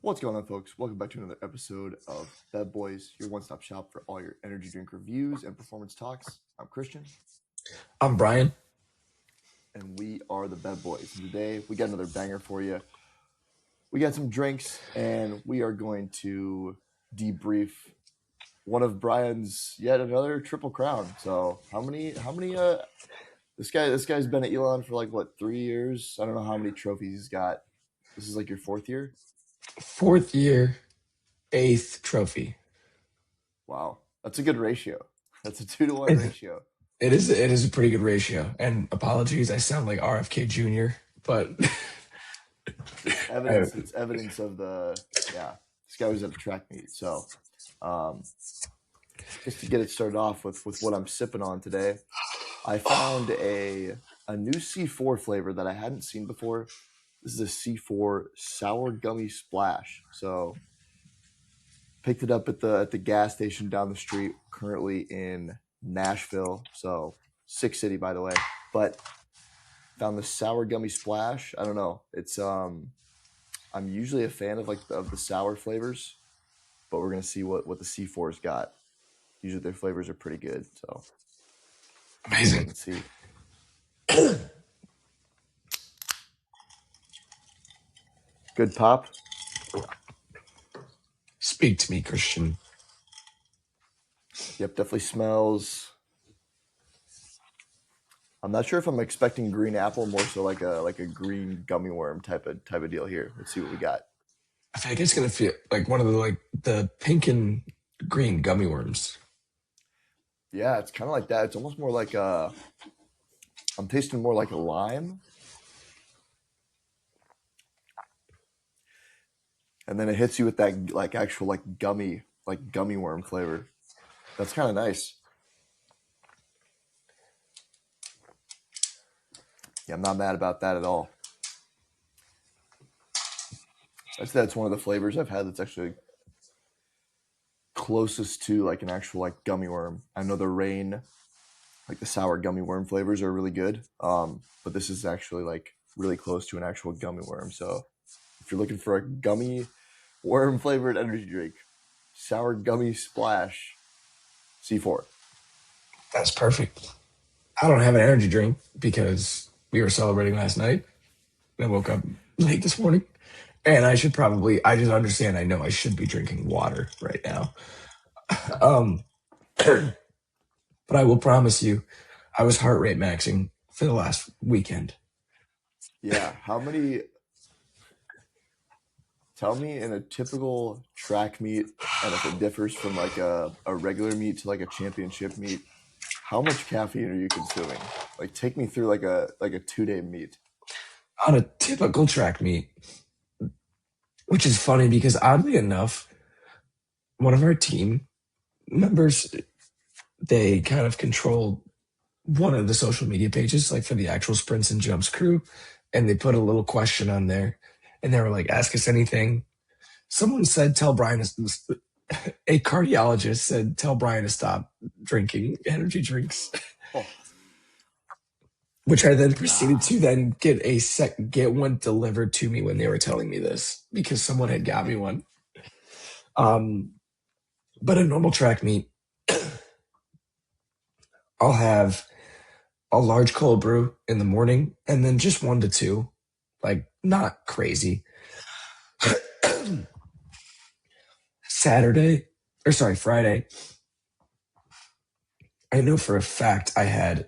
What's going on, folks? Welcome back to another episode of Bed Boys, your one-stop shop for all your energy drink reviews and performance talks. I'm Christian, I'm Brian. and we are the Bed Boys. And today, we got another banger for you. We got some drinks, and we are going to debrief one of Brian's yet another triple crown. So, how many? This guy's been at Elon for like what, 3 years? I don't know how many trophies he's got. This is like your fourth year. Fourth year, eighth trophy. Wow, that's a good ratio. That's a 2-to-1 It, ratio. it is a pretty good ratio. And apologies, I sound like RFK Jr., but It's I, evidence. It's evidence of yeah. This guy was at a track meet. So, um, just to get it started off with what I'm sipping on today, I found a new C4 flavor that I hadn't seen before. This is a C4 sour gummy splash. So, picked it up at the gas station down the street. Currently in Nashville. So, sick city, by the way. But found the sour gummy splash. I don't know. I'm usually a fan of of the sour flavors, but we're gonna see what the C4's got. Usually their flavors are pretty good, so let's wait amazing. and see. Good pop. Speak to me, Christian. Yep, definitely smells. I'm not sure if I'm expecting green apple, more so like a green gummy worm type of deal here. Let's see what we got. I think it's gonna feel like one of the pink and green gummy worms. Yeah, it's kind of like that. It's almost more like I'm tasting more like a lime, and then it hits you with that like actual like gummy worm flavor. That's kind of nice. Yeah, I'm not mad about that at all. That's one of the flavors I've had that's actually closest to like an actual like gummy worm. I know the rain, like the sour gummy worm flavors are really good, but this is actually like really close to an actual gummy worm. So if you're looking for a gummy worm flavored energy drink, sour gummy splash, C4. That's perfect. I don't have an energy drink because we were celebrating last night. And I woke up late this morning. And I just understand I know I should be drinking water right now. Um, but I will promise you, I was heart rate maxing for the last weekend. Yeah, how many? Tell me in a typical track meet, and if it differs from like a regular meet to like a championship meet, how much caffeine are you consuming? Like, take me through like a 2-day meet. On a typical track meet, which is funny because oddly enough, one of our team members, they kind of control one of the social media pages, like for the actual sprints and jumps crew. And they put a little question on there and they were like, ask us anything. Someone said, tell Brian, a cardiologist said, tell Brian to stop drinking energy drinks, Oh, which I then proceeded nah. to then get one delivered to me when they were telling me this because someone had got me one. Um, but a normal track meet, I'll have a large cold brew in the morning and then just 1 to 2, like not crazy. Saturday, or sorry, Friday, I know for a fact I had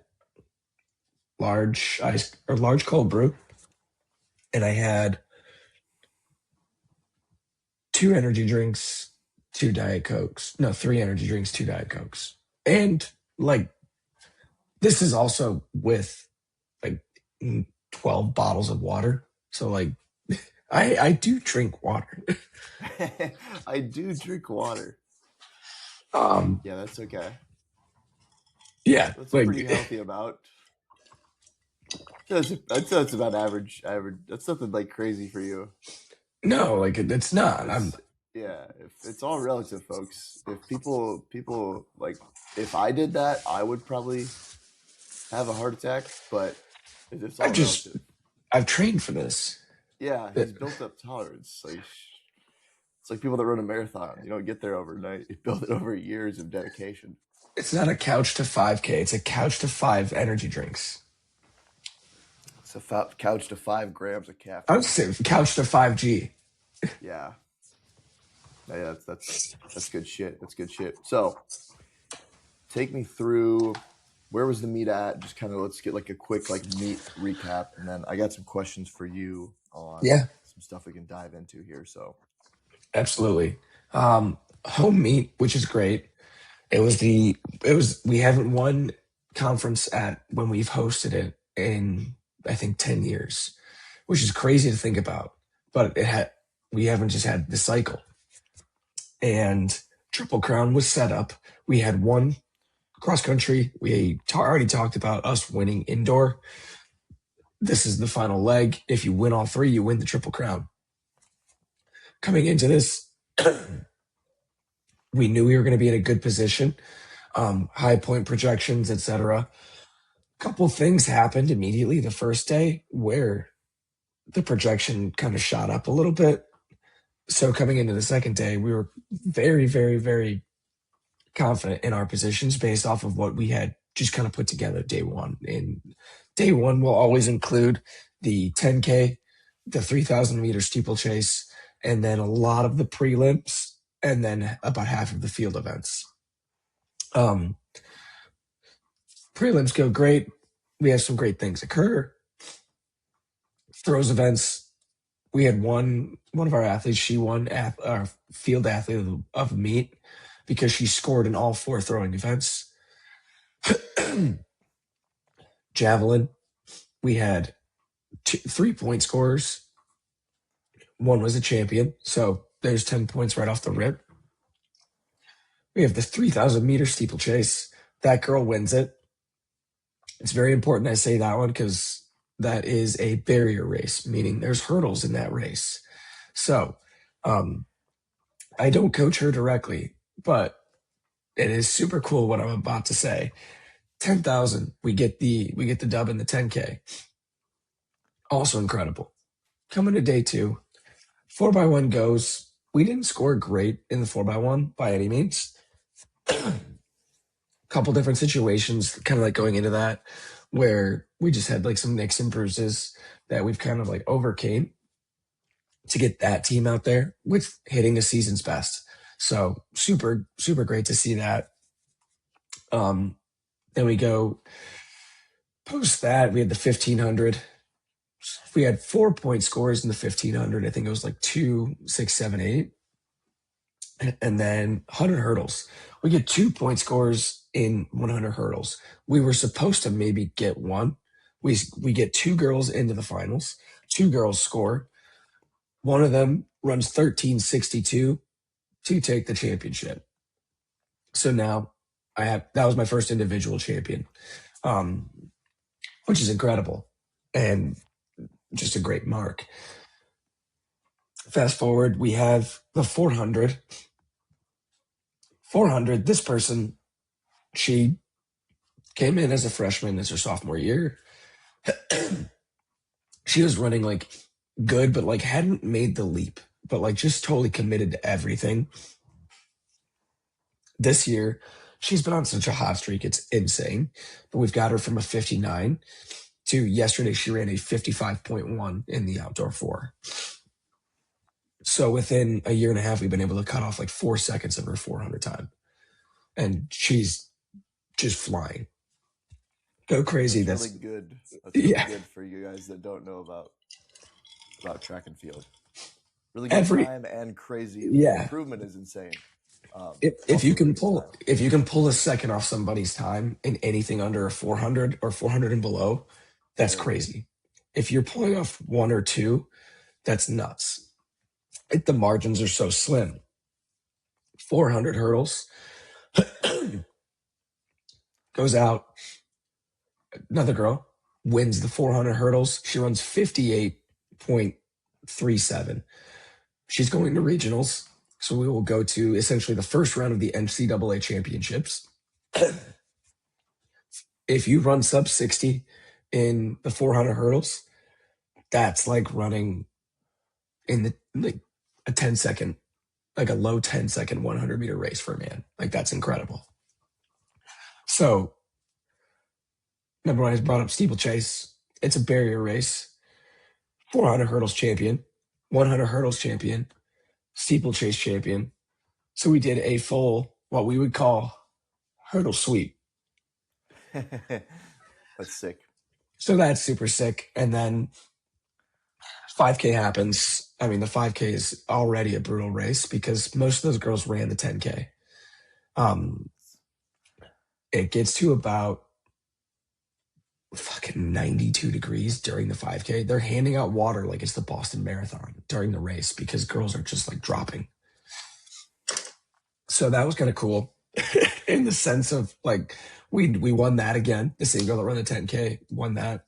large cold brew, and I had 2 energy drinks, 2 Diet Cokes. No, 3 energy drinks, 2 Diet Cokes. And like this is also with like 12 bottles of water. So like I do drink water. I do drink water. um Yeah, that's okay. yeah, That's a like pretty healthy amount. That's about average. Average. That's nothing like crazy for you. no, like it's not. I'm It's yeah. If it's all relative, folks. If people like, if I did that, I would probably have a heart attack. But it's I've all just relative. I've trained for this. Yeah, Uh, he's built up tolerance. Like, It's like people that run a marathon. You don't get there overnight. You build it over years of dedication. It's not a couch to 5K. It's a couch to 5 energy drinks. It's a couch to 5 grams of I would caffeine. say couch to 5G. Yeah, yeah, that's good shit. That's good shit. So take me through where was the meet at? Just kind of let's get like a quick like meet recap, and then I got some questions for you on Yeah, some stuff we can dive into here. So absolutely. Home meet, which is great. We haven't won conference at when we've hosted it in I think 10 years, which is crazy to think about. But we haven't just had the cycle. And Triple Crown was set up. We had one cross country. We already talked about us winning indoor. This is the final leg. If you win all three, you win the Triple Crown. Coming into this, we knew we were going to be in a good position, high point projections, etc. Couple things happened immediately the first day where the projection kind of shot up a little bit. So coming into the second day, we were very, very, very confident in our positions based off of what we had just kind of put together day one. And day one will always include the 10K, the 3,000 meter steeplechase, and then a lot of the prelims, and then about half of the field events. Prelims go great. We have some great things occur. Throws events. We had one of our athletes. She won our field athlete of the meet because she scored in all 4 throwing events. Javelin, we had 3-point scorers. One was a champion, so there's 10 points right off the rip. We have the 3,000 meter steeplechase. That girl wins it. It's very important I say that one because that is a barrier race, meaning there's hurdles in that race. So I don't coach her directly, but it is super cool what I'm about to say. 10,000, we get the dub in the 10K. Also incredible. Coming to day 2, 4x1 goes. We didn't score great in the 4x1 by any means. Couple different situations, kind of like going into that, where we just had like some nicks and bruises that we've kind of like overcame to get that team out there with hitting the season's best. So super, super great to see that. Then we go post that. We had the 1,500. We had 4-point scores in the 1,500. I think it was like 2, 6, 7, 8. And then 100 hurdles. We get 2-point scores in 100 hurdles. We were supposed to maybe get one. We get 2 girls into the finals. 2 girls score. One of them runs 13.62 to take the championship. So now that was my first individual champion, which is incredible and just a great mark. Fast forward, we have the 400. 400, this person, she came in as a freshman. It's her sophomore year. She was running like good, but like hadn't made the leap, but like just totally committed to everything. This year, she's been on such a hot streak. It's insane. But we've got her from a 59 to yesterday, she ran a 55.1 in the outdoor 4. So within a year and a half, we've been able to cut off like 4 seconds of her 400 time. And she's just flying. Go crazy. That's really good. That's really yeah. good for you guys that don't know about track and field. Really good time and crazy. Yeah. Improvement is insane. If you can pull a second off somebody's time in anything under a 400 or 400 and below, that's crazy. If you're pulling off 1 or 2, that's nuts. The margins are so slim. 400 hurdles goes out. Another girl wins the 400 hurdles. She runs 58.37. She's going to regionals. So we will go to essentially the first round of the NCAA championships. If you run sub 60 in the 400 hurdles, that's like running in a 10-second like a low 10-second 100-meter race for a man. Like, that's incredible. So, remember when I brought up steeplechase? It's a barrier race. 400 hurdles champion, 100 hurdles champion, steeplechase champion. So we did a full, what we would call hurdle sweep. That's sick. So that's super sick. And then 5K happens. I mean, the 5K is already a brutal race because most of those girls ran the 10K. It gets to about fucking 92 degrees during the 5K. They're handing out water like it's the Boston Marathon during the race because girls are just like dropping. So that was kind of cool in the sense of like we won that again. The same girl that ran the 10K won that.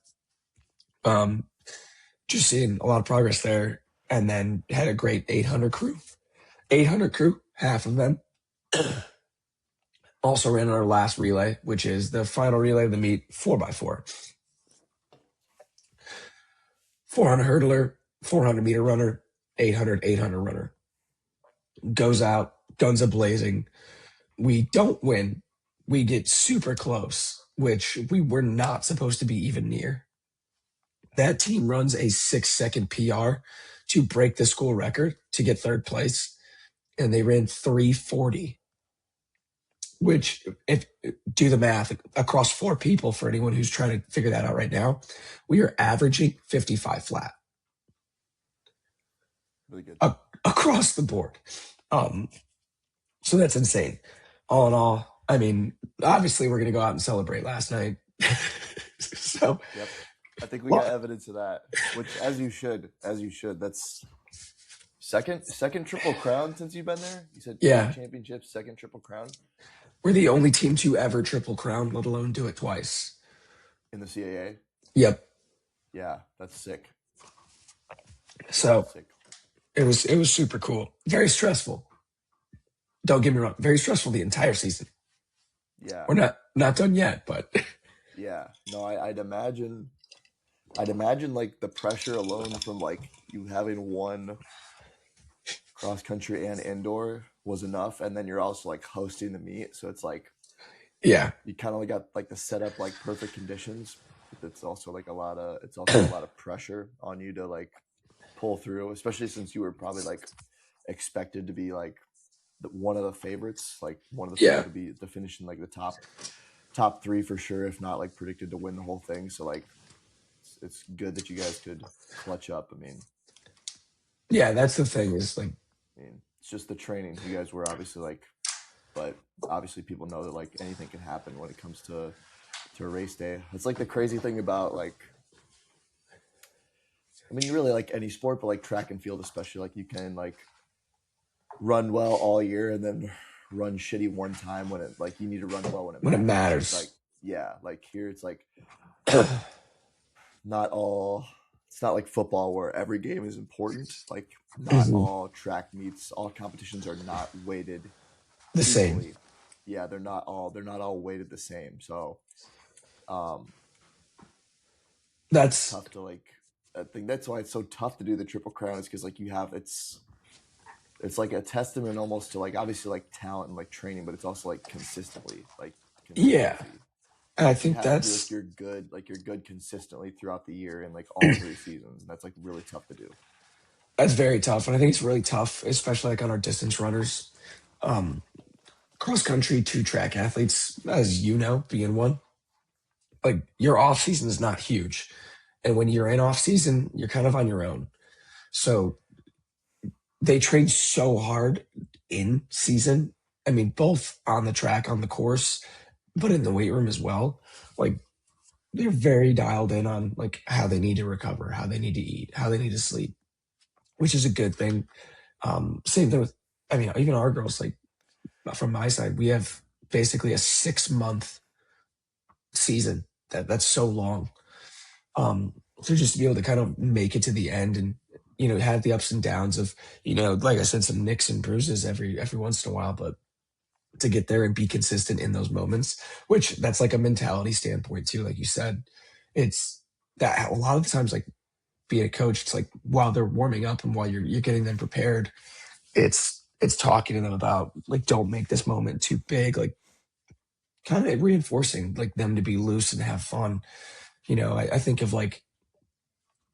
Just seeing a lot of progress there, and then had a great 800 crew. 800 crew, half of them also ran our last relay, which is the final relay of the meet, 4x4. 400 hurdler, 400 meter runner, 800 runner. Goes out, guns a blazing. We don't win. We get super close, which we were not supposed to be even near. That team runs a 6-second PR to break the school record to get third place, and they ran 3:40, which, if do the math across 4 people for anyone who's trying to figure that out right now, we are averaging 55 flat. Really good. Across the board. So that's insane. All in all, I mean, obviously we're going to go out and celebrate last night. So, yep. I think we got evidence of that, which as you should. That's second triple crown since you've been there. You said yeah, championships, second triple crown. We're the only team to ever triple crown, let alone do it twice in the CAA. Yep. Yeah, that's sick. So sick. It was super cool. Very stressful. Don't get me wrong. Very stressful the entire season. Yeah, we're not done yet, but yeah. No, I'd imagine like the pressure alone from like you having one cross country and indoor was enough, and then you're also like hosting the meet, so it's like, yeah, you kind of got like the setup like perfect conditions. It's also like a lot of pressure on you to like pull through, especially since you were probably like expected to be like one of the favorites, like one of the people to finish in like the top 3 for sure, if not like predicted to win the whole thing. So like it's good that you guys could clutch up. I mean, yeah, that's the thing is like, I mean, it's just the training. You guys were obviously like, but obviously people know that like anything can happen when it comes to a race day. It's like the crazy thing about like, I mean, really like any sport, but like track and field especially, like you can like run well all year and then run shitty one time when it like you need to run well when it matters. Like, yeah, like here it's like not all. It's not like football where every game is important. Like not all track meets, all competitions are not weighted the equally. Same. Yeah, they're not all weighted the same. So, that's tough to like. I think that's why it's so tough to do the Triple Crown, is because like you have it's like a testament almost to like obviously like talent and like training, but it's also like consistency. Yeah. I think that's you're good consistently throughout the year in like all 3 seasons. And that's like really tough to do. That's very tough. And I think it's really tough, especially like on our distance runners. Cross country 2 track athletes, as you know, being one, like your off season is not huge. And when you're in off season, you're kind of on your own. So they train so hard in season. I mean, both on the track, on the course, but in the weight room as well. Like they're very dialed in on like how they need to recover, how they need to eat, how they need to sleep, which is a good thing. Same thing with, I mean, even our girls, like from my side, we have basically a 6-month season. That's so long. So just to be able to kind of make it to the end and, you know, have the ups and downs of, you know, like I said, some nicks and bruises every once in a while, but to get there and be consistent in those moments, which that's like a mentality standpoint too. Like you said, it's that a lot of the times, like being a coach, it's like while they're warming up and while you're getting them prepared, it's it's talking to them about like, don't make this moment too big, like kind of reinforcing like them to be loose and have fun. I think of like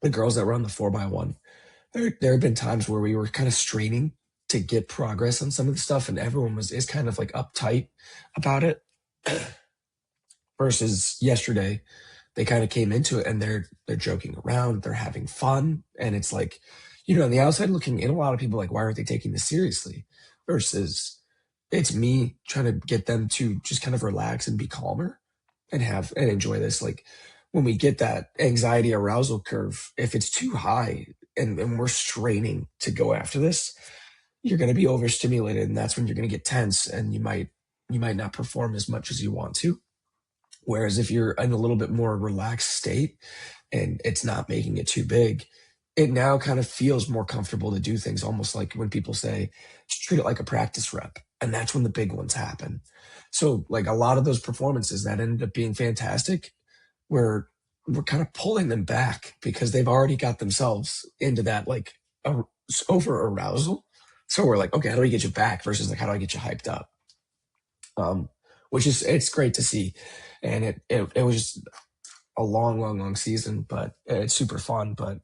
the girls that were on the 4x1. There have been times where we were kind of straining to get progress on some of the stuff, and everyone is kind of like uptight about it. Versus yesterday, they kind of came into it and they're joking around, they're having fun, and it's like, on the outside looking in, a lot of people are like, why aren't they taking this seriously? Versus it's me trying to get them to just kind of relax and be calmer and have and enjoy this. Like when we get that anxiety arousal curve, if it's too high and we're straining to go after this, you're going to be overstimulated, and that's when you're going to get tense, and you might not perform as much as you want to. Whereas if you're in a little bit more relaxed state and it's not making it too big, it now kind of feels more comfortable to do things, almost like when people say, just treat it like a practice rep. And that's when the big ones happen. So like a lot of those performances that ended up being fantastic, we're kind of pulling them back because they've already got themselves into that like over arousal. So we're like, okay, how do we get you back versus like, how do I get you hyped up? Which is, it's great to see. And it was just a long season, but it's super fun. But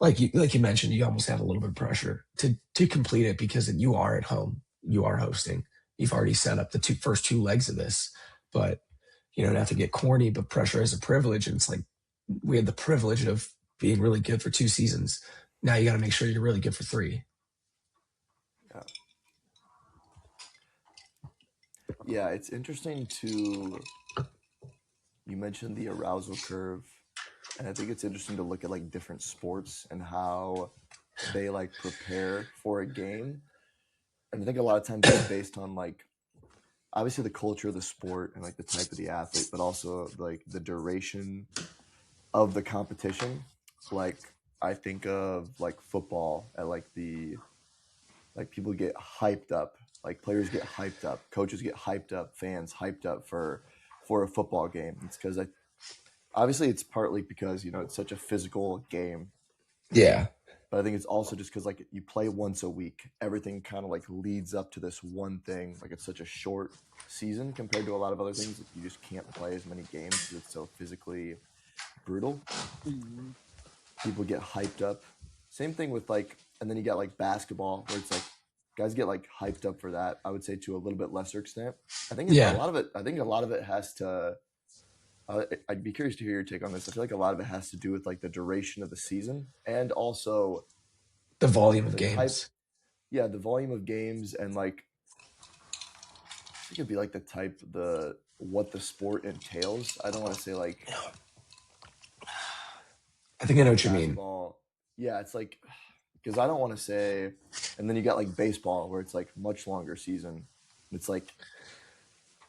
like you mentioned, you almost have a little bit of pressure to complete it because you are at home, you are hosting, you've already set up the first two legs of this. But not to get corny, but pressure is a privilege, and it's like we had the privilege of being really good for 2 seasons. Now you got to make sure you're really good for 3. Yeah. Yeah, it's interesting to you mentioned the arousal curve, and I think it's interesting to look at like different sports and how they like prepare for a game. And I think a lot of times it's based on like obviously the culture of the sport and like the type of the athlete, but also like the duration of the competition. Like I think of like football at like the like people get hyped up, like players get hyped up, coaches get hyped up, fans hyped up for a football game. It's because I obviously it's partly because it's such a physical game, Yeah. but I think it's also just because like you play once a week, everything kind of like leads up to this one thing. Like it's such a short season compared to a lot of other things. Like you just can't play as many games because it's so physically brutal. Mhm. People get hyped up. Same thing with like, and then you got like basketball where it's like guys get like hyped up for that. I would say to a little bit lesser extent. I think a Yeah. lot of it. I think a lot of it has to. I'd be curious to hear your take on this. I feel like a lot of it has to do with like the duration of the season and also The volume of the type. games. Yeah, the volume of games and like I think it'd be like the type the what the sport entails. I don't want to say I think I know like what you mean. basketball. Yeah, it's like because I don't want to say, and then you got like baseball where it's like much longer season. It's like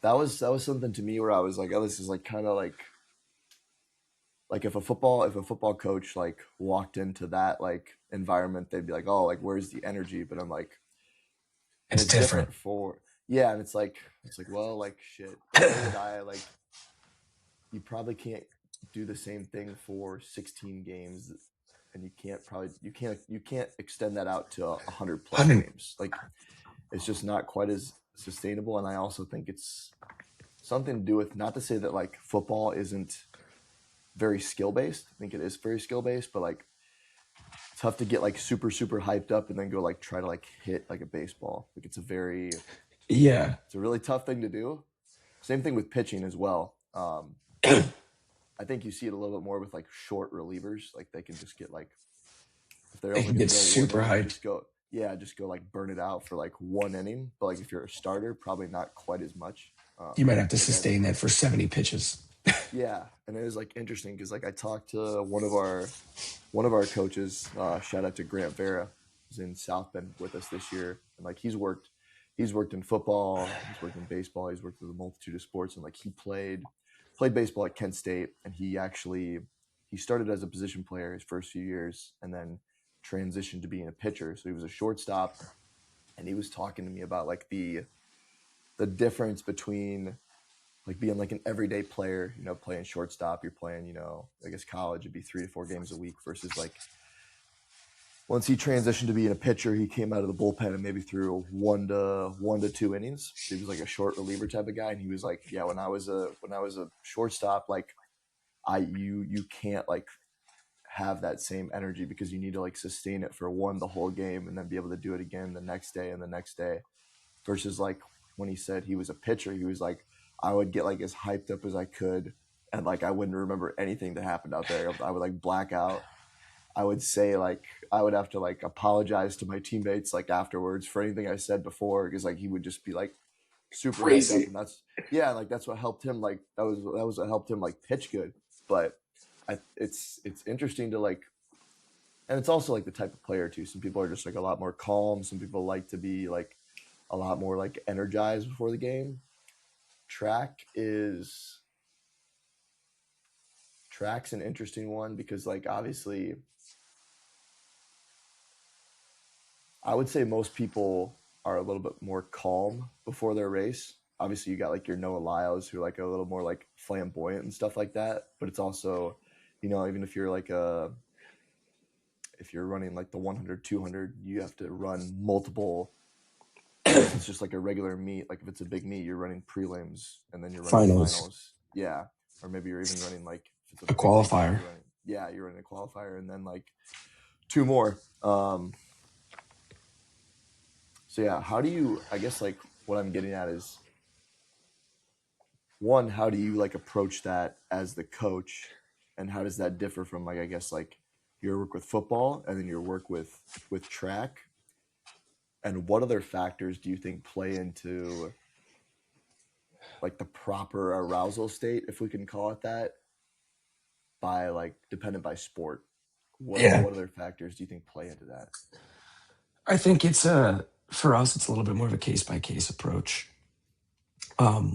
that was something to me where I was like, oh, this is like kind of like if a football coach like walked into that like environment, they'd be like, oh, like where's the energy? But I'm like, and It's it's different. different for yeah, and it's like well, like shit. Why would I like? You probably can't do the same thing for 16 games, and you can't extend that out to 100 plus 100. games. Like it's just not quite as sustainable. And I also think it's something to do with not to say that like football isn't very skill based. I think it is very skill based, but like tough to get like super hyped up and then go like try to like hit like a baseball. Like Yeah. it's a really tough thing to do. Same thing with pitching as well. I think you see it a little bit more with like short relievers. Like they can just get like if they're It only can going get to go one super inning, hyped. just go like burn it out for like one inning. But like if you're a starter, probably not quite as much. You might have to But again, sustain that for 70 pitches. yeah, and it was like interesting because like I talked to one of our coaches. Shout out to Grant Vera, who's in South Bend with us this year, and like he's worked in football, he's worked in baseball, he's worked with a multitude of sports, and like he played baseball at Kent State, and he started as a position player his first few years, and then transitioned to being a pitcher. So he was a shortstop, and he was talking to me about like the difference between like being like an everyday player, playing shortstop, you're playing, I guess college would be 3 to 4 games a week versus like once he transitioned to being a pitcher, he came out of the bullpen and maybe threw 1 to 2 innings. So he was like a short reliever type of guy, and he was like, "Yeah, when I was a shortstop, like you can't like have that same energy because you need to like sustain it for the whole game and then be able to do it again the next day and the next day." Versus like when he said he was a pitcher, he was like, I would get like as hyped up as I could, and like I wouldn't remember anything that happened out there. I would like black out. I would say like I would have to like apologize to my teammates like afterwards for anything I said before because like he would just be like super hyped up, Crazy. and that's what helped him like that was what helped him like pitch good. But it's interesting to like, and it's also like the type of player too. Some people are just like a lot more calm. Some people like to be like a lot more like energized before the game. Track's an interesting one because like obviously I would say most people are a little bit more calm before their race. Obviously, you got like your Noah Lyles who are like a little more like flamboyant and stuff like that. But it's also, even if you're like if you're running like the 100, 200, you have to run multiple. I guess it's just like a regular meet. Like if it's a big meet, you're running prelims and then you're running Finals. finals. Yeah, or maybe you're even running like if it's a A big race, qualifier. you're running a qualifier and then like two more. So yeah, how do you? I guess like what I'm getting at is one, how do you like approach that as the coach, and how does that differ from like I guess like your work with football and then your work with track, and what other factors do you think play into like the proper arousal state, if we can call it that, by like dependent by sport? Yeah. What other factors do you think play into that? I think for us, it's a little bit more of a case by case approach. I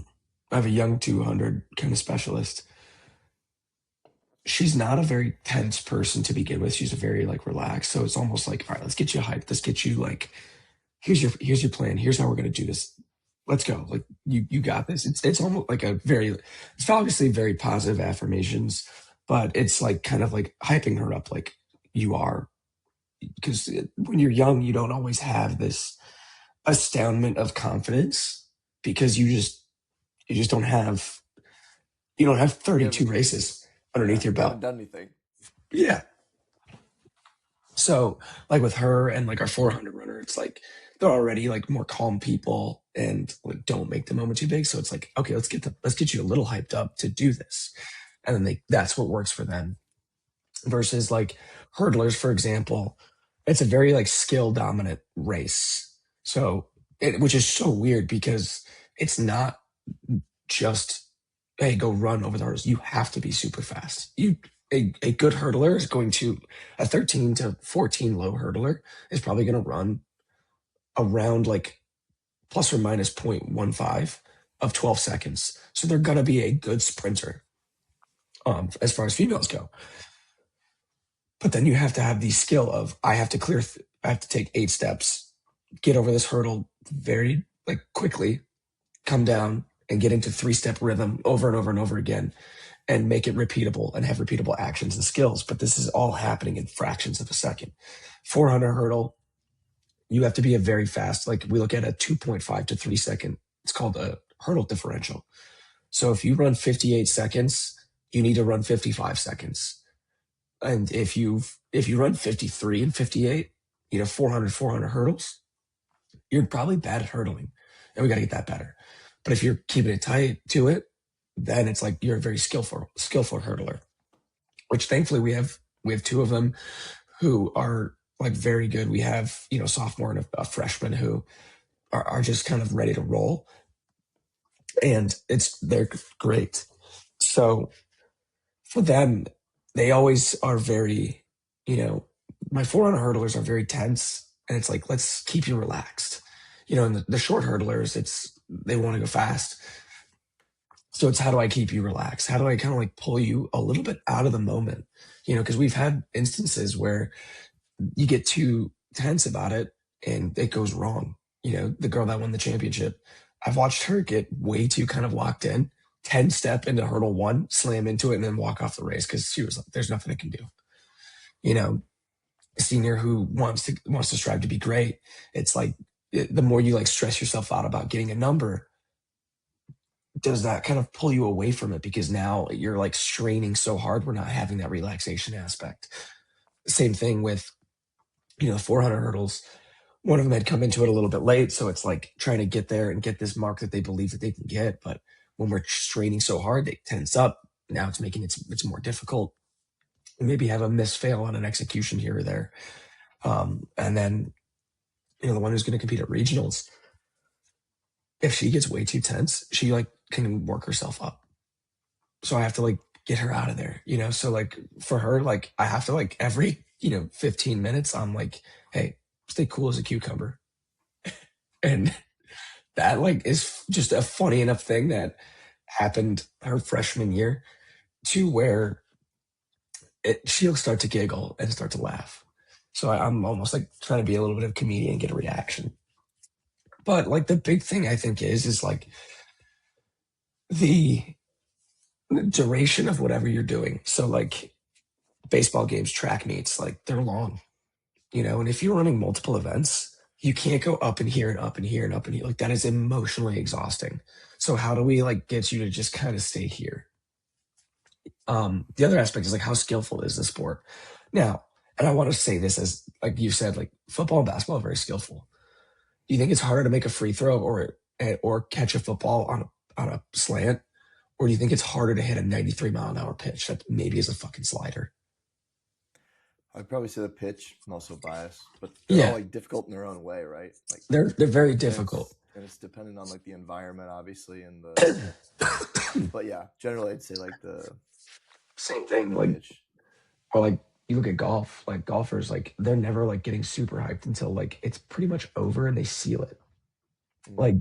have a young 200 kind of specialist. She's not a very tense person to begin with. She's a very like relaxed. So it's almost like, all right, let's get you hyped. Let's get you like, here's your plan. Here's how we're gonna do this. Let's go. Like you got this. It's almost like it's obviously very positive affirmations, but it's like kind of like hyping her up like you are. Because when you're young, you don't always have this astoundment of confidence because you just don't have You 32 haven't, races underneath yeah, your you belt. haven't done anything. Yeah. So like with her and like our 400 runner, it's like they're already like more calm people and like don't make the moment too big. So it's like, okay, let's get you a little hyped up to do this. And then that's what works for them. Versus like hurdlers, for example, it's a very like skill dominant race. So which is so weird because it's not just, hey, go run over the hurdles. You have to be super fast. A good hurdler is going to, a 13 to 14 low hurdler is probably going to run around like plus or minus 0.15 of 12 seconds. So they're going to be a good sprinter as far as females go. But then you have to have the skill of, I have to take 8 steps, get over this hurdle very like quickly, come down and get into 3-step rhythm over and over and over again and make it repeatable and have repeatable actions and skills. But this is all happening in fractions of a second. 400 hurdle, you have to be a very fast, like we look at a 2.5 to 3 second, it's called a hurdle differential. So if you run 58 seconds, you need to run 55 seconds. And if you run 53 and 58, 400 hurdles, you're probably bad at hurdling. And we got to get that better. But if you're keeping it tight to it, then it's like you're a very skillful hurdler, which thankfully we have 2 of them who are like very good. We have, sophomore and a freshman who are just kind of ready to roll, and they're great. So for them, they always are very, my 400 hurdlers are very tense, and it's like, let's keep you relaxed. And the short hurdlers, they want to go fast. So it's how do I keep you relaxed? How do I kind of like pull you a little bit out of the moment? Because we've had instances where you get too tense about it and it goes wrong. The girl that won the championship, I've watched her get way too kind of locked in, 10 step into hurdle 1, slam into it, and then walk off the race because she was like, there's nothing I can do. senior who wants to strive to be great, it's like the more you like stress yourself out about getting a number, does that kind of pull you away from it because now you're like straining so hard, we're not having that relaxation aspect. Same thing with, 400 hurdles. One of them had come into it a little bit late, so it's like trying to get there and get this mark that they believe that they can get. But when we're straining so hard, they tense up. Now it's making it's more difficult. We maybe have a miss fail on an execution here or there. And then, the one who's going to compete at regionals, if she gets way too tense, she like can work herself up. So I have to like get her out of there, So like for her, like I have to like every, 15 minutes, I'm like, hey, stay cool as a cucumber. And that like is just a funny enough thing that happened her freshman year to where she'll start to giggle and start to laugh. So I'm almost like trying to be a little bit of a comedian and get a reaction. But like the big thing I think is like the duration of whatever you're doing. So like baseball games, track meets, like they're long, and if you're running multiple events, you can't go up and here and up and here and up and here. Like that is emotionally exhausting. So how do we like get you to just kind of stay here? The other aspect is like how skillful is the sport now? And I want to say this as like you said, like football and basketball are very skillful. Do you think it's harder to make a free throw or catch a football on a slant? Or do you think it's harder to hit a 93-mile-an-hour pitch that maybe is a fucking slider? I'd probably say the pitch. I'm also biased, but they're all Yeah, like difficult in their own way, right? Like, they're very and difficult. it's dependent on like the environment, obviously, and the. But yeah, generally, I'd say like the Same thing. the Like, pitch. or like you look at golf, like golfers, like they're never like getting super hyped until like it's pretty much over and they seal it. Mm. Like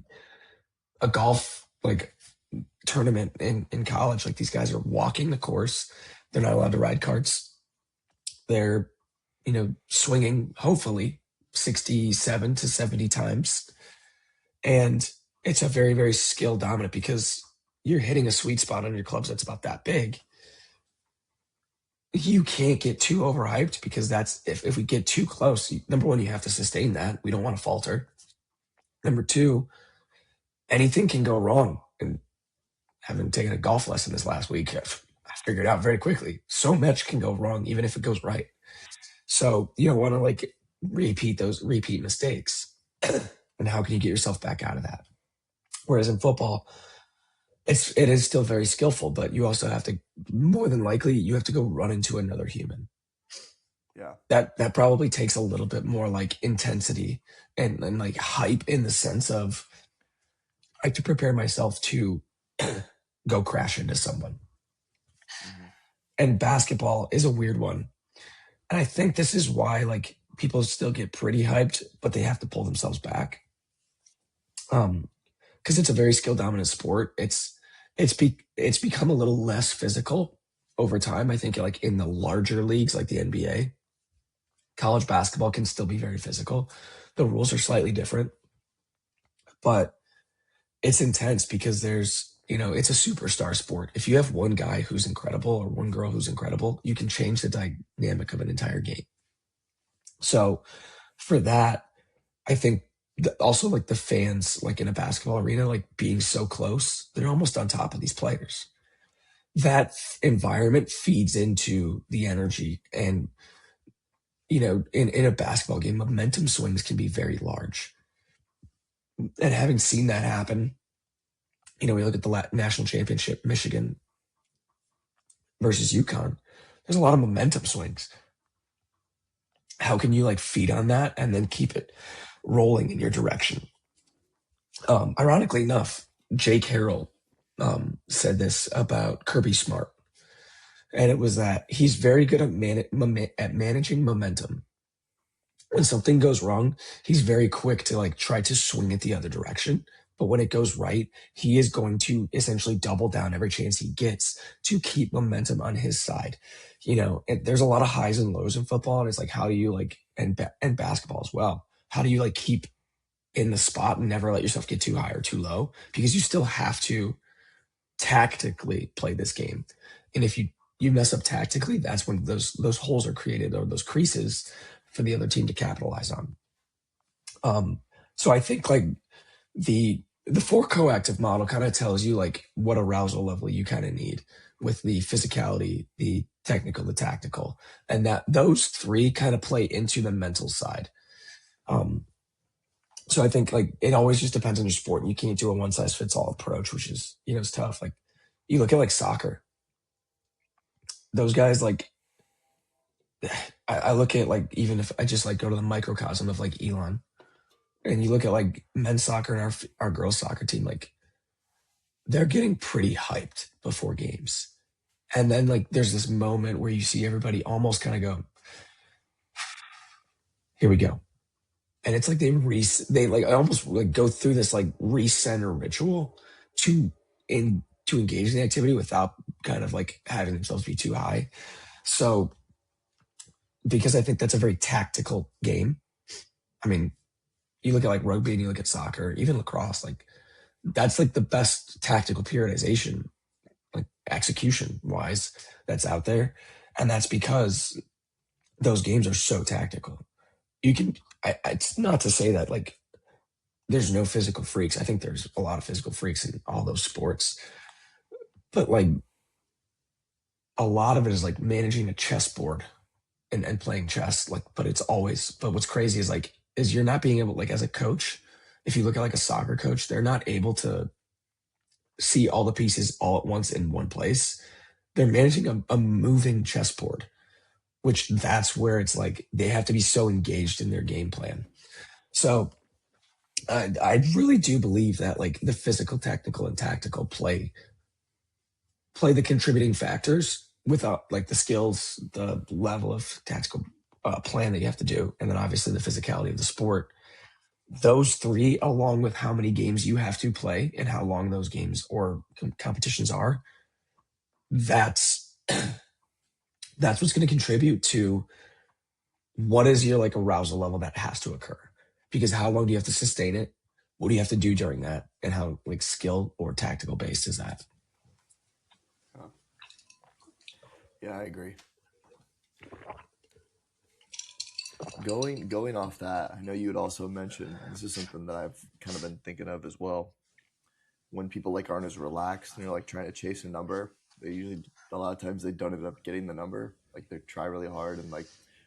a golf like tournament in college, like these guys are walking the course. They're not allowed to ride carts. They're, swinging hopefully 67 to 70 times. And it's a very, very skill dominant because you're hitting a sweet spot on your clubs that's about that big. You can't get too overhyped because that's if we get too close, number one, you have to sustain that. We don't want to falter. Number two, anything can go wrong. And having taken a golf lesson this last week, I figured out very quickly. So much can go wrong, even if it goes right. So you don't want to like repeat mistakes. And how can you get yourself back out of that? Whereas in football, it is still very skillful, but you also have to, more than likely, you have to go run into another human. Yeah. That probably takes a little bit more like intensity and like hype in the sense of I have to prepare myself to go crash into someone. Mm-hmm. And basketball is a weird one. And I think this is why like people still get pretty hyped, but they have to pull themselves back. Because it's a very skill dominant sport. It's become a little less physical over time. I think like in the larger leagues like the NBA, college basketball can still be very physical. The rules are slightly different, but it's intense because it's a superstar sport. If you have one guy who's incredible or one girl who's incredible, you can change the dynamic of an entire game. So for that, I think also like the fans, like in a basketball arena, like being so close, they're almost on top of these players. That environment feeds into the energy. And, in a basketball game, momentum swings can be very large. And having seen that happen, we look at the national championship, Michigan versus UConn. There's a lot of momentum swings. How can you like feed on that and then keep it rolling in your direction? Ironically enough, Jake Harrell said this about Kirby Smart, and it was that he's very good at managing momentum. When something goes wrong, he's very quick to like try to swing it the other direction. But when it goes right, he is going to essentially double down every chance he gets to keep momentum on his side. There's a lot of highs and lows in football, and it's like how do you like and basketball as well. How do you like keep in the spot and never let yourself get too high or too low? Because you still have to tactically play this game. And if you mess up tactically, that's when those holes are created or those creases for the other team to capitalize on. So I think like the four coactive model kind of tells you like what arousal level you kind of need with the physicality, the technical, the tactical, and that those three kind of play into the mental side. Um, so I think like it always just depends on your sport. And you can't do a one size fits all approach, which is, it's tough. Like you look at like soccer, those guys like I look at like even if I just like go to the microcosm of like Elon, and you look at like men's soccer and our girls soccer team, like they're getting pretty hyped before games. And then like there's this moment where you see everybody almost kind of go, here we go. And it's like they like almost like go through this like recenter ritual to to engage in the activity without kind of like having themselves be too high. So because I think that's a very tactical game. I mean, you look at like rugby and you look at soccer, even lacrosse, like that's like the best tactical periodization, like execution wise, that's out there. And that's because those games are so tactical. You can, it's not to say that like there's no physical freaks. I think there's a lot of physical freaks in all those sports, but like a lot of it is like managing a chessboard and playing chess. Like, but what's crazy is like, is you're not being able, like as a coach, if you look at like a soccer coach, they're not able to see all the pieces all at once in one place. They're managing a moving chessboard, which that's where it's like they have to be so engaged in their game plan. So I really do believe that like the physical, technical, and tactical play the contributing factors without like the skills, the level of tactical plan that you have to do, and then obviously the physicality of the sport. Those three, along with how many games you have to play and how long those games or competitions are, that's that's what's going to contribute to what is your like arousal level that has to occur. Because how long do you have to sustain it? What do you have to do during that? And how like skill or tactical based is that? Yeah, I agree. Going off that, I know you had also mentioned this is something that I've kind of been thinking of as well. When people like aren't as relaxed and they're like trying to chase a number, they usually a lot of times they don't end up getting the number. Like they try really hard and like,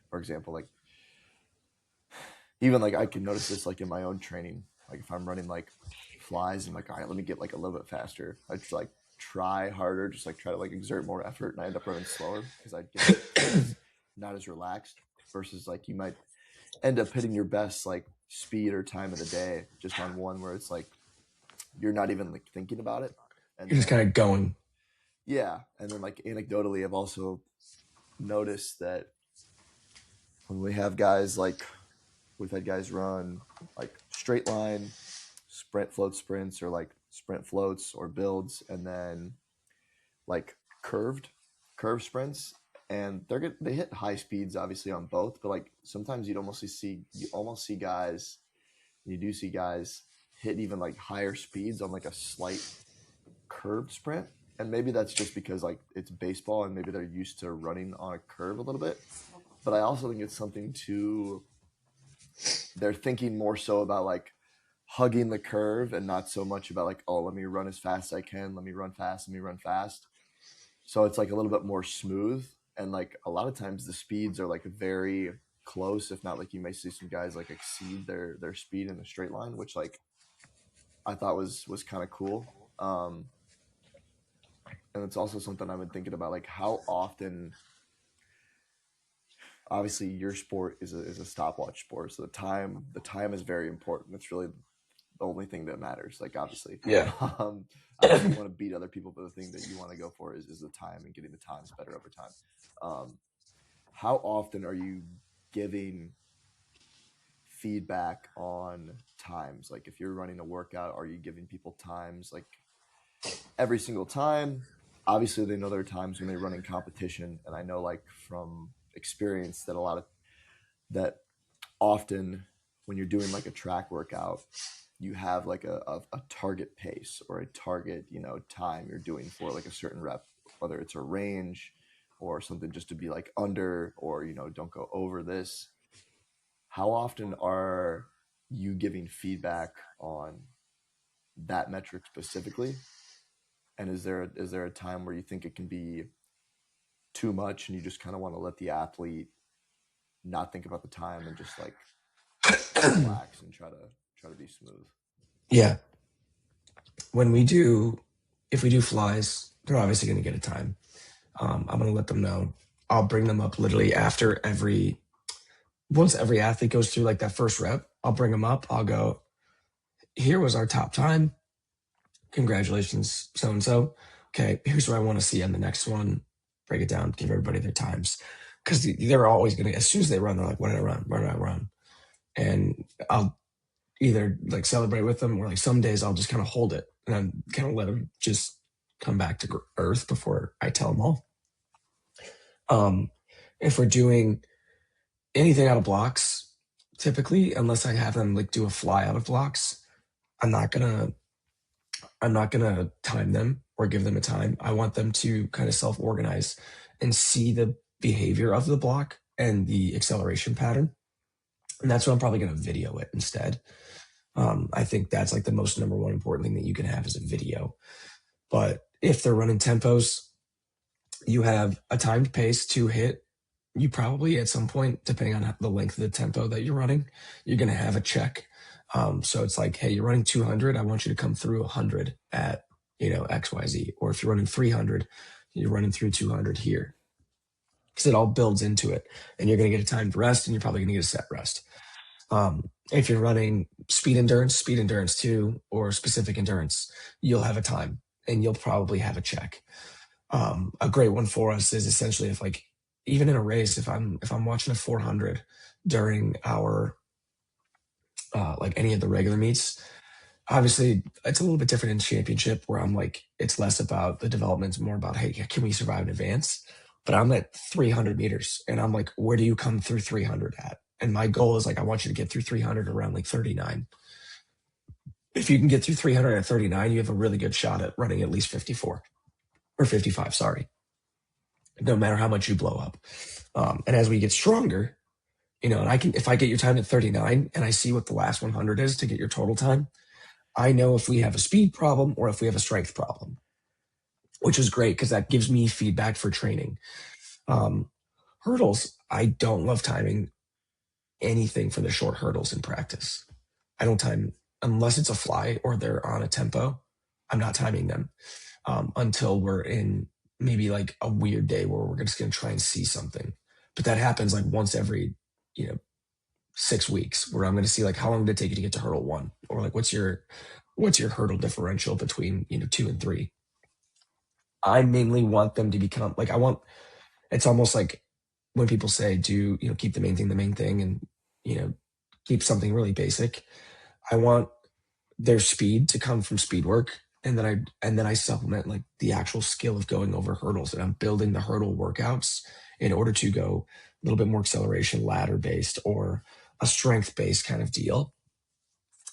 for example, like even like I can notice this like in my own training. Like if I'm running like flies and like all right, let me get like a little bit faster. I just like try harder, just like try to like exert more effort, and I end up running slower because I get not as relaxed. Versus like you might end up hitting your best like speed or time of the day just on one where it's like you're not even like thinking about it, and You're just kind then of going. yeah, and then like anecdotally, I've also noticed that when we have guys like we've had guys run like straight line sprint float sprints or like sprint floats or builds and then like curved sprints and they hit high speeds obviously on both but like sometimes you almost see guys you do see guys hit even like higher speeds on like a slight curved sprint and maybe that's just because like it's baseball and maybe they're used to running on a curve a little bit but I also think it's something to they're thinking more so about like hugging the curve and not so much about like, oh, let me run as fast as I can. Let me run fast. Let me run fast. So it's like a little bit more smooth. And like a lot of times the speeds are like very close. If not like you may see some guys like exceed their speed in the straight line, which like I thought was kind of cool. And it's also something I've been thinking about like how often obviously your sport is a stopwatch sport. So the time is very important. It's really the only thing that matters. Like obviously, Yeah. um, obviously you want to beat other people, but the thing that you want to go for is the time and getting the times better over time. Um, how often are you giving feedback on times? Like if you're running a workout, are you giving people times like every single time? Obviously, they know there are times when they run in competition, and I know like from experience that a lot of that often when you're doing like a track workout you have like a target pace or a target time you're doing for like a certain rep whether it's a range or something just to be like under or don't go over this how often are you giving feedback on that metric specifically? And is there a time where you think it can be too much and you just kind of want to let the athlete not think about the time and just like relax and try to be smooth? Yeah. When we do, if we do flies, they're obviously going to get a time. I'm going to let them know. I'll bring them up literally after once every athlete goes through like that first rep, I'll bring them up. I'll go, here was our top time. Congratulations, so and so. Okay, here's what I want to see on the next one. Break it down, give everybody their times. Because they're always going to, as soon as they run, they're like, what did I run? Where did I run? And I'll either like celebrate with them, or like some days I'll just kind of hold it and then kind of let them just come back to earth before I tell them all. If we're doing anything out of blocks, typically, unless I have them like do a fly out of blocks, I'm not gonna time them or give them a time. I want them to kind of self-organize and see the behavior of the block and the acceleration pattern. And that's what I'm probably going to video it instead. I think that's like the most number one important thing that you can have is a video. But if they're running tempos, you have a timed pace to hit. You probably at some point, depending on the length of the tempo that you're running, you're going to have a check. So it's like, hey, you're running 200. I want you to come through 100 at, XYZ. Or if you're running 300, you're running through 200 here. Because it all builds into it. And you're going to get a timed rest, and you're probably going to get a set rest. If you're running speed endurance too, or specific endurance, you'll have a time and you'll probably have a check. A great one for us is essentially if like, even in a race, if I'm watching a 400 during our like any of the regular meets, obviously it's a little bit different in championship where I'm like, it's less about the development, it's more about, hey, can we survive in advance? But I'm at 300 meters and I'm like, where do you come through 300 at? And my goal is like, I want you to get through 300 around like 39. If you can get through 300 at 39, you have a really good shot at running at least 54 or 55, sorry, no matter how much you blow up. And as we get stronger, and if I get your time at 39 and I see what the last 100 is to get your total time, I know if we have a speed problem or if we have a strength problem, which is great because that gives me feedback for training. Hurdles, I don't love timing anything for the short hurdles in practice. I don't time unless it's a fly or they're on a tempo. I'm not timing them until we're in maybe like a weird day where we're just going to try and see something. But that happens like once every, 6 weeks, where I'm going to see like how long did it take you to get to hurdle 1, or like what's your hurdle differential between 2 and 3. I mainly want them to become like, it's almost like when people say keep the main thing and keep something really basic. I want their speed to come from speed work, and then I supplement like the actual skill of going over hurdles, and I'm building the hurdle workouts in order to go a little bit more acceleration ladder based or a strength based kind of deal.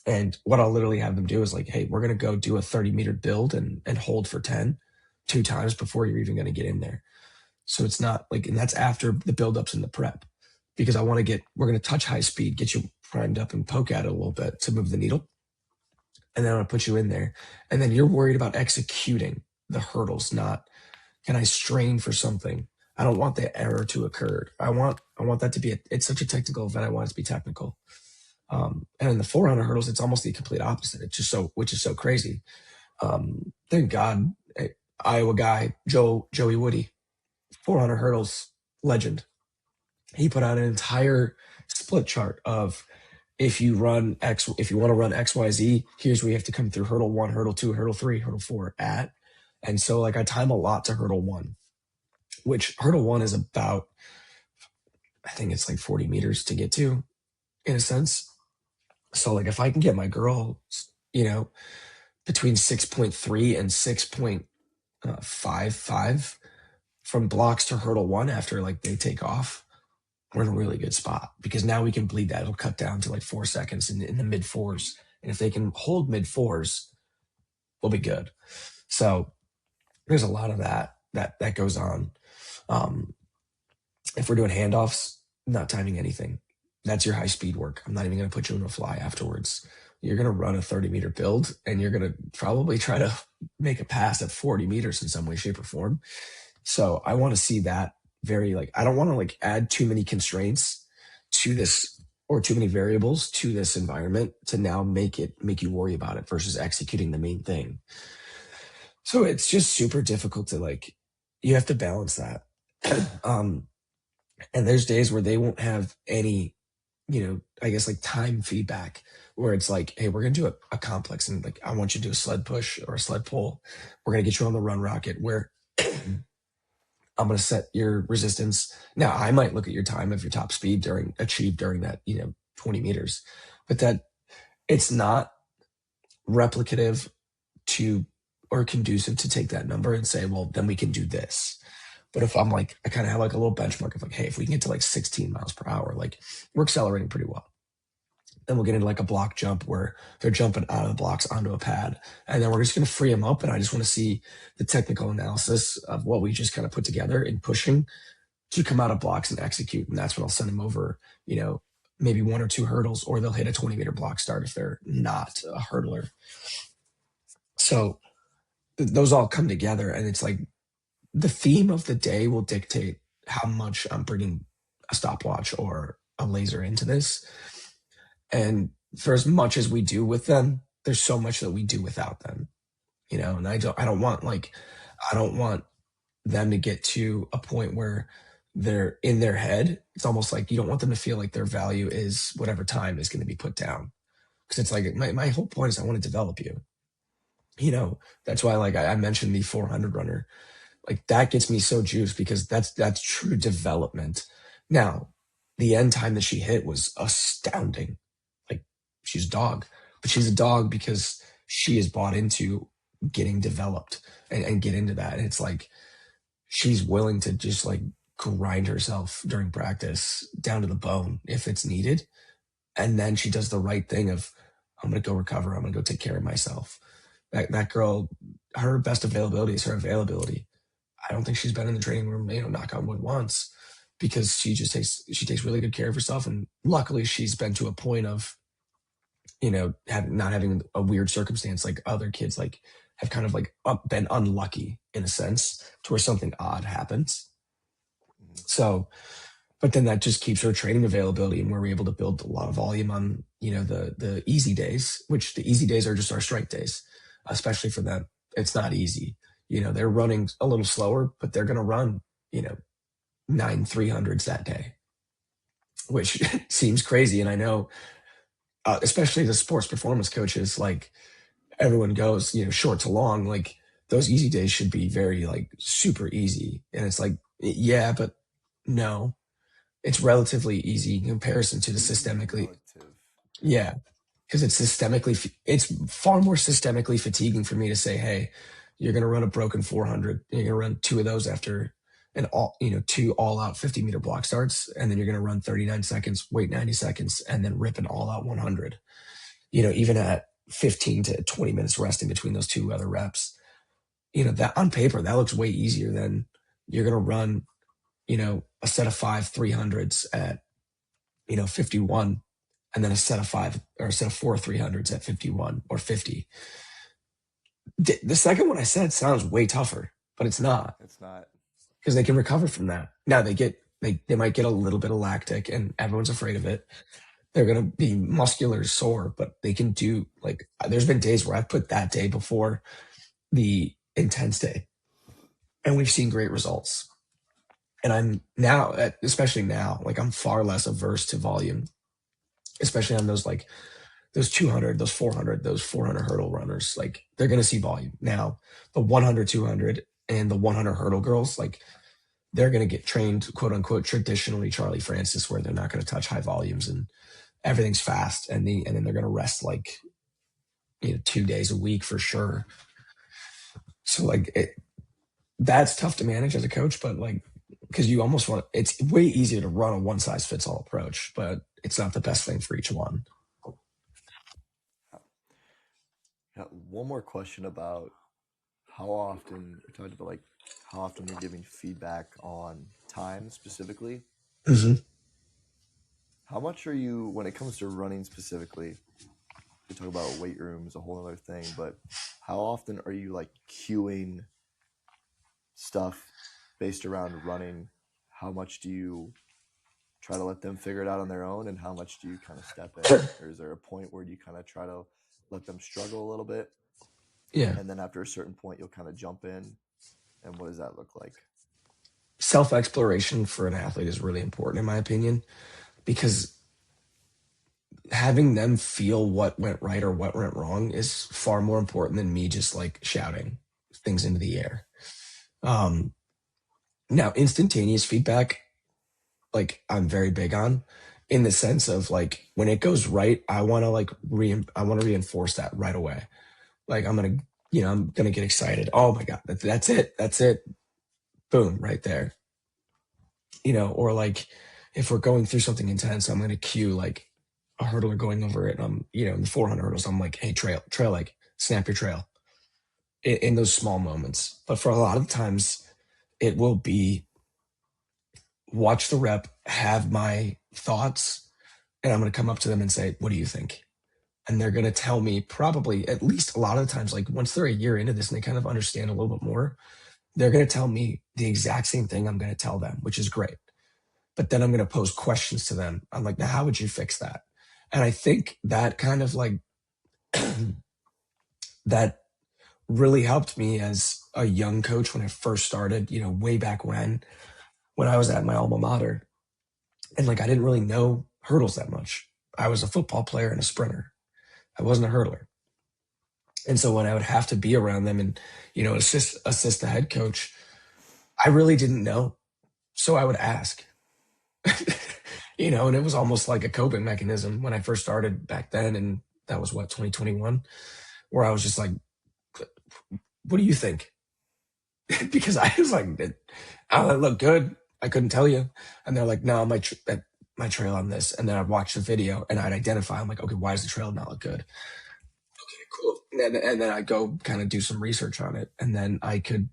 And what I'll literally have them do is like, hey, we're going to go do a 30-meter build and hold for 10 2 times before you're even going to get in there. So it's not like, and that's after the buildups and the prep, because we're going to touch high speed, get you primed up and poke at it a little bit to move the needle. And then I'm going to put you in there. And then you're worried about executing the hurdles, not can I strain for something? I don't want the error to occur. I want that to be, it's such a technical event. I want it to be technical. And in the 400 hurdles, it's almost the complete opposite. Which is so crazy. Thank God, Iowa guy, Joey Woody, 400 hurdles legend. He put out an entire split chart of if you want to run XYZ, here's where you have to come through hurdle 1, hurdle 2, hurdle 3, hurdle 4 at. And so like I time a lot to hurdle 1, which hurdle 1 is about, I think it's like 40 meters to get to in a sense. So like if I can get my girl, between 6.3 and 6.55 from blocks to hurdle 1 after like they take off, we're in a really good spot, because now we can bleed that. It'll cut down to like 4 seconds in the mid 4s. And if they can hold mid 4s, we'll be good. So there's a lot of that goes on. If we're doing handoffs, not timing anything. That's your high speed work. I'm not even going to put you in a fly afterwards. You're going to run a 30-meter build and you're going to probably try to make a pass at 40 meters in some way, shape, or form. So I want to see that very like, I don't want to like add too many constraints to this or too many variables to this environment to now make you worry about it versus executing the main thing. So it's just super difficult to like, you have to balance that. um, and there's days where they won't have any, I guess like time feedback where it's like, hey, we're going to do a complex and like, I want you to do a sled push or a sled pull. We're going to get you on the run rocket where I'm going to set your resistance. Now I might look at your time of your top speed achieved during that, 20 meters, but that it's not replicative to or conducive to take that number and say, well, then we can do this. But if I'm like, I kind of have like a little benchmark of like, hey, if we can get to like 16 miles per hour, like we're accelerating pretty well. Then we'll get into like a block jump where they're jumping out of the blocks onto a pad. And then we're just going to free them up. And I just want to see the technical analysis of what we just kind of put together in pushing to come out of blocks and execute. And that's when I'll send them over, maybe 1 or 2 hurdles, or they'll hit a 20-meter block start if they're not a hurdler. So those all come together. And it's like the theme of the day will dictate how much I'm bringing a stopwatch or a laser into this. And for as much as we do with them, there's so much that we do without them, and I don't want them to get to a point where they're in their head. It's almost like you don't want them to feel like their value is whatever time is going to be put down. Cause it's like, my whole point is I want to develop you, that's why like I mentioned the 400 runner, like that gets me so juiced because that's true development. Now, the end time that she hit was astounding. Like she's a dog, but she's a dog because she is bought into getting developed and get into that. And it's like she's willing to just like grind herself during practice down to the bone if it's needed. And then she does the right thing of, I'm going to go recover. I'm going to go take care of myself. That girl, her best availability is her availability. I don't think she's been in the training room, knock on wood once, because she takes really good care of herself. And luckily she's been to a point of, not having a weird circumstance like other kids, like have kind of like been unlucky in a sense to where something odd happens. So, but then that just keeps her training availability and we're able to build a lot of volume on, the easy days, which the easy days are just our strike days, especially for them. It's not easy. They're running a little slower, but they're going to run, 9 300s that day, which seems crazy. And I know, especially the sports performance coaches, like everyone goes, short to long, like those easy days should be very like super easy. And it's like, yeah, but no, it's relatively easy in comparison to the systemically. Relative. Yeah. Because it's far more systemically fatiguing for me to say, hey, you're going to run a broken 400. You're going to run 2 of those after two all out 50-meter block starts. And then you're going to run 39 seconds, wait 90 seconds, and then rip an all out 100, even at 15 to 20 minutes resting between those 2 other reps, that on paper, that looks way easier than you're going to run, a set of 5 300s at, 51, and then a set of 4 300s at 51 or 50. The second one I said sounds way tougher, but it's not. It's not. Because they can recover from that. Now they might get a little bit of lactic and everyone's afraid of it. They're going to be muscular sore, but they can do like, there's been days where I've put that day before the intense day and we've seen great results. And I'm now, especially now, like I'm far less averse to volume, especially on those like those 200, those 400, those 400 hurdle runners. Like they're going to see volume. Now the 100, 200 and the 100 hurdle girls, like they're going to get trained, quote unquote, traditionally Charlie Francis, where they're not going to touch high volumes and everything's fast. And then they're going to rest like, 2 days a week for sure. So like that's tough to manage as a coach, but like, because you almost it's way easier to run a one size fits all approach, but it's not the best thing for each one. One more question about how often we talked about like how often you're giving feedback on time specifically. Mm-hmm. How much are you, when it comes to running specifically? We talk about weight room is a whole other thing, but how often are you like cueing stuff based around running? How much do you try to let them figure it out on their own, and how much do you kind of step in? Or is there a point where you kind of try to let them struggle a little bit, Yeah. and then after a certain point you'll kind of jump in? And what does that look like? Self exploration for an athlete is really important, in my opinion, because having them feel what went right or what went wrong is far more important than me just like shouting things into the air. Um, Now, instantaneous feedback, like I'm very big on, in the sense of like when it goes right, I want to like I want to reinforce that right away. Like I'm gonna get excited. Oh my god, that's it, that's it, boom, right there. Or like if we're going through something intense, I'm gonna cue like a hurdler going over it. And in the 400 hurdles, I'm like, hey, trail, like snap your trail in those small moments. But for a lot of times, it will be watch the rep, have my thoughts, and I'm going to come up to them and say, what do you think? And they're going to tell me probably at least a lot of the times, like once they're a year into this and they kind of understand a little bit more, they're going to tell me the exact same thing I'm going to tell them, which is great. But then I'm going to pose questions to them. I'm like, now, how would you fix that? And I think that kind of like that really helped me as a young coach when I first started, way back when I was at my alma mater. And like, I didn't really know hurdles that much. I was a football player and a sprinter. I wasn't a hurdler. And so when I would have to be around them and, assist the head coach, I really didn't know. So I would ask, and it was almost like a coping mechanism when I first started back then. And that was 2021, where I was just like, what do you think? Because I was like, oh, that looked good. I couldn't tell you. And they're like, no, my trail on this. And then I'd watch the video and I'd identify. I'm like, okay, why does the trail not look good? Okay, cool. And then I'd go kind of do some research on it. And then I could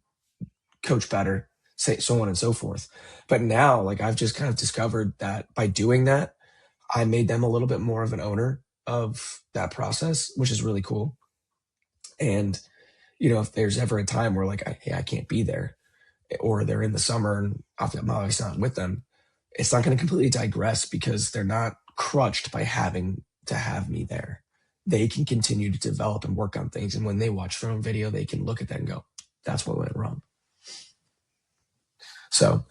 coach better, say so on and so forth. But now, like I've just kind of discovered that by doing that, I made them a little bit more of an owner of that process, which is really cool. And if there's ever a time where like hey, I can't be there, or they're in the summer and I'm obviously not with them, it's not going to completely digress because they're not crutched by having to have me there. They can continue to develop and work on things. And when they watch their own video, they can look at that and go, that's what went wrong. So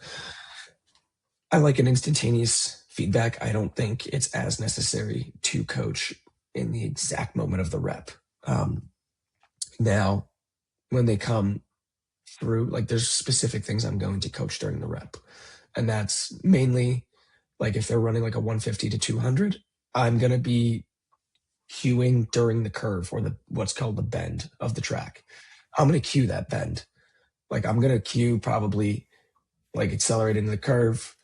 I like an instantaneous feedback. I don't think it's as necessary to coach in the exact moment of the rep. Now, when they come through, like there's specific things I'm going to coach during the rep. And that's mainly like if they're running like a 150 to 200, I'm going to be cueing during the curve or what's called the bend of the track. I'm going to cue that bend. Like I'm going to cue probably like accelerate into the curve.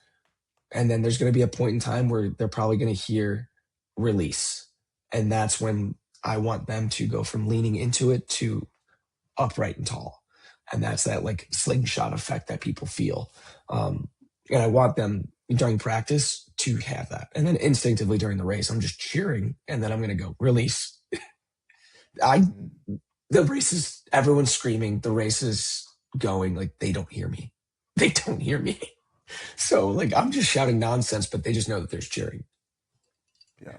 And then there's going to be a point in time where they're probably going to hear release. And that's when I want them to go from leaning into it to upright and tall. And that's that like slingshot effect that people feel. And I want them during practice to have that. And then instinctively during the race, I'm just cheering. And then I'm going to go release. The race is, everyone's screaming. The race is going, like they don't hear me. They don't hear me. So like I'm just shouting nonsense, but they just know that there's cheering. Yeah.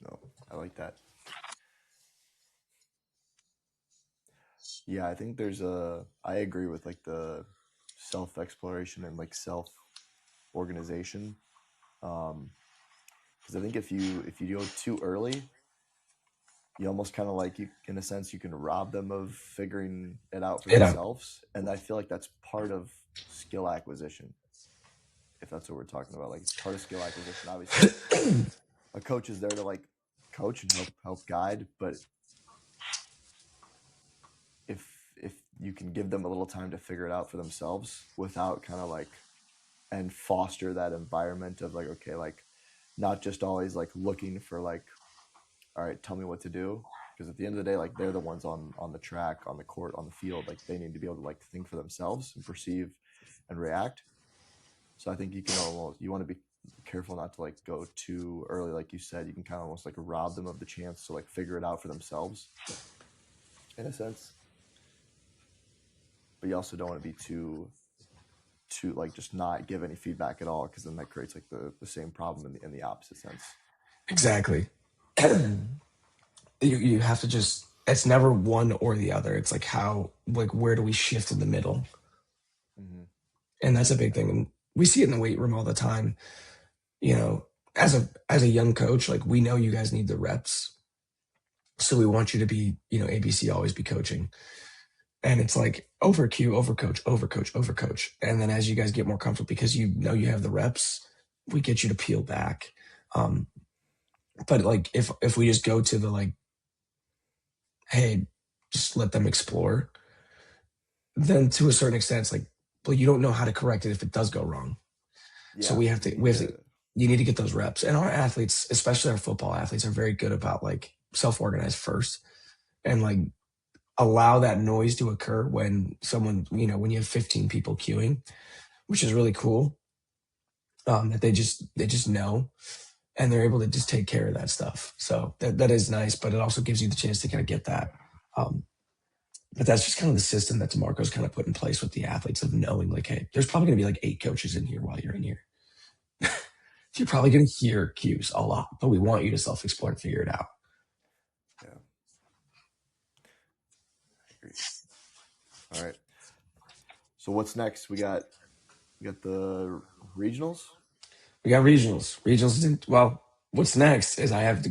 No, I like that. Yeah, I think I agree with like the self exploration and like self organization. Because I think if you go too early, you almost kind of like you in a sense you can rob them of figuring it out for themselves, and I feel like that's part of skill acquisition. If that's what we're talking about, like it's part of skill acquisition. Obviously, a coach is there to like coach and help guide, but if you can give them a little time to figure it out for themselves without kind of like and foster that environment of like okay like not just always like looking for like all right tell me what to do, because at the end of the day like they're the ones on the track, on the field, like they need to be able to like think for themselves and perceive and react. So I think you want to be careful not to like go too early, like you said. You can kind of almost like rob them of the chance to like figure it out for themselves, in a sense. But you also don't want to be too like just not give any feedback at all, because then that creates like the same problem in the opposite sense. Exactly. You have to just, it's never one or the other. It's like how, like, where do we shift in the middle? Mm-hmm. And that's a big Yeah. thing. And we see it in the weight room all the time. You know, as a young coach, like, we know you guys need the reps. So we want you to be, ABC, always be coaching. And it's like over cue, over coach, over coach, over coach. And then as you guys get more comfortable, because you know you have the reps, we get you to peel back. Um, but like if we just go to the like, hey, just let them explore, then to a certain extent, it's like, well, you don't know how to correct it if it does go wrong. So Yeah, you we need have to, to. you need to get those reps. And our athletes, especially our football athletes, are very good about like self-organized first and like allow that noise to occur when someone, when you have 15 people queuing, which is really cool. That they just know and they're able to just take care of that stuff. So that is nice, but it also gives you the chance to kind of get that. Um, but that's just kind of the system that DeMarco's kind of put in place with the athletes of knowing like, hey, there's probably going to be like 8 coaches in here while you're in here. You're probably going to hear cues a lot, but we want you to self-explore and figure it out. Yeah, I agree. All right. So what's next? We got the regionals. We got regionals. Regionals didn't, well, what's next is I have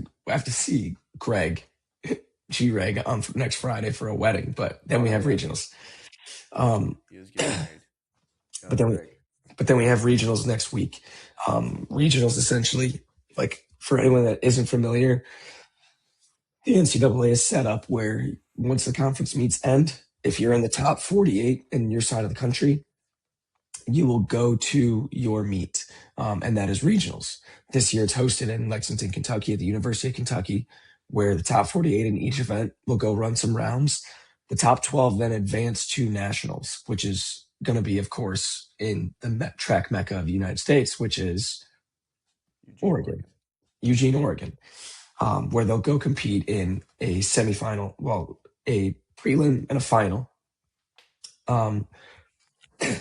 to see Greg G Reg on next Friday for a wedding, but then Oh, we hell have yeah. regionals. Um, He is getting married. Shout but out then we Greg. but then we have regionals next week. Regionals essentially, like for anyone that isn't familiar, the NCAA is set up where once the conference meets end, if you're in the top 48 in your side of the country, you will go to your meet, and that is regionals. This year it's hosted in Lexington, Kentucky at the University of Kentucky, where the top 48 in each event will go run some rounds. The top 12 then advance to nationals, which is going to be, of course, in the track mecca of the United States, which is Eugene, Oregon, Oregon. Eugene, Oregon, where they'll go compete in a semifinal, well, a prelim and a final. Um,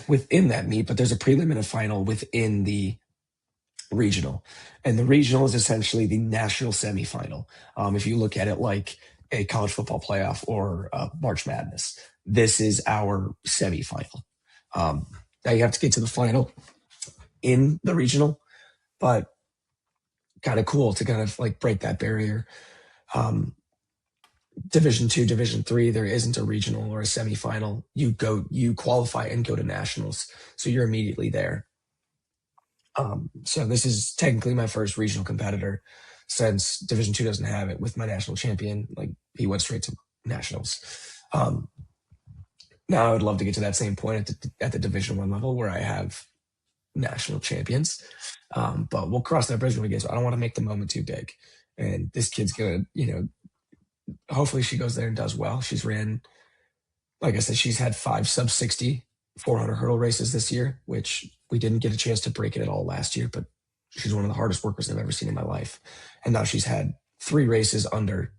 Within that meet, but there's a prelim and a final within the regional. And the regional is essentially the national semifinal. If you look at it like a college football playoff or March Madness, this is our semifinal. Um, Now you have to get to the final in the regional, but kind of cool to kind of like break that barrier. Um, Division two, Division three, there isn't a regional or a semifinal. You qualify and go to nationals, so you're immediately there. So this is technically my first regional competitor since Division two doesn't have it with my national champion. Like he went straight to nationals. Um, Now I would love to get to that same point at the Division one level where I have national champions. But we'll cross that bridge when we get to it. I don't want to make the moment too big. And this kid's gonna, hopefully she goes there and does well. She's ran, like I said, she's had 5 sub 60 400 hurdle races this year, which we didn't get a chance to break it at all last year, but she's one of the hardest workers I've ever seen in my life. And now she's had 3 races under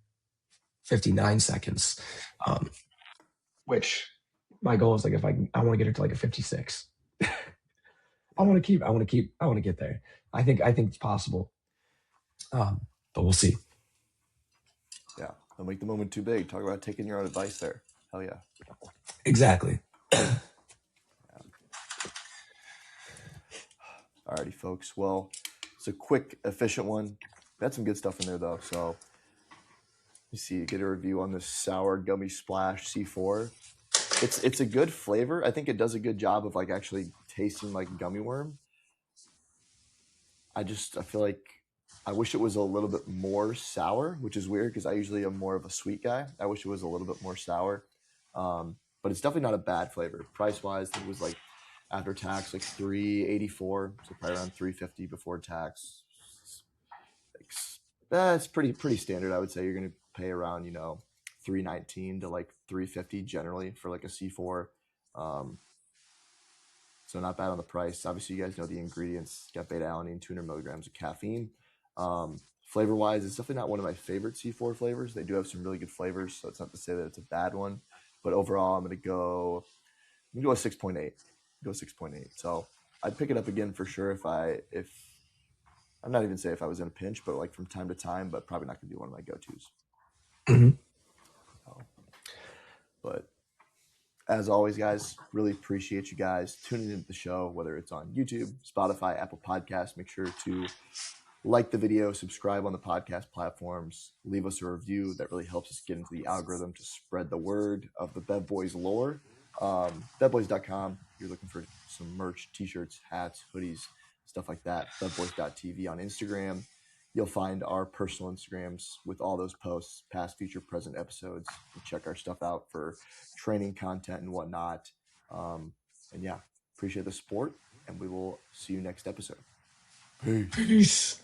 59 seconds, um, which my goal is like if I want to get her to like a 56. Yeah, I want to get there. I think it's possible, but we'll see. yeah. Don't make the moment too big. Talk about taking your own advice there. Hell yeah. Exactly. Alrighty, folks. Well, it's a quick, efficient one. We had some good stuff in there though. So you see, get a review on this sour gummy splash C4. It's a good flavor. I think it does a good job of like actually tasting like gummy worm. I feel like I wish it was a little bit more sour, which is weird because I usually am more of a sweet guy. I wish it was a little bit more sour, but it's definitely not a bad flavor. Price wise, it was like after tax like 384, so probably around 350 before tax. That's pretty standard. I would say you're gonna pay around 319 to like 350 generally for like a C4. Um, So not bad on the price. Obviously, you guys know the ingredients. Got beta alanine, 200 milligrams of caffeine. Flavor wise, it's definitely not one of my favorite C4 flavors. They do have some really good flavors, so it's not to say that it's a bad one. But overall, I'm gonna go 6.8. Go 6.8. So I'd pick it up again for sure if I'm not even say if I was in a pinch, but like from time to time, but probably not gonna be one of my go-tos. Mhm. But as always, guys, really appreciate you guys tuning into the show, whether it's on YouTube, Spotify, Apple Podcasts. Make sure to like the video, subscribe on the podcast platforms, leave us a review. That really helps us get into the algorithm to spread the word of the Bev Boys lore. BevBoys.com. You're looking for some merch, t-shirts, hats, hoodies, stuff like that. BevBoys.tv on Instagram. You'll find our personal Instagrams with all those posts, past, future, present episodes. And check our stuff out for training content and whatnot. And yeah, appreciate the support, and we will see you next episode. Peace. Peace.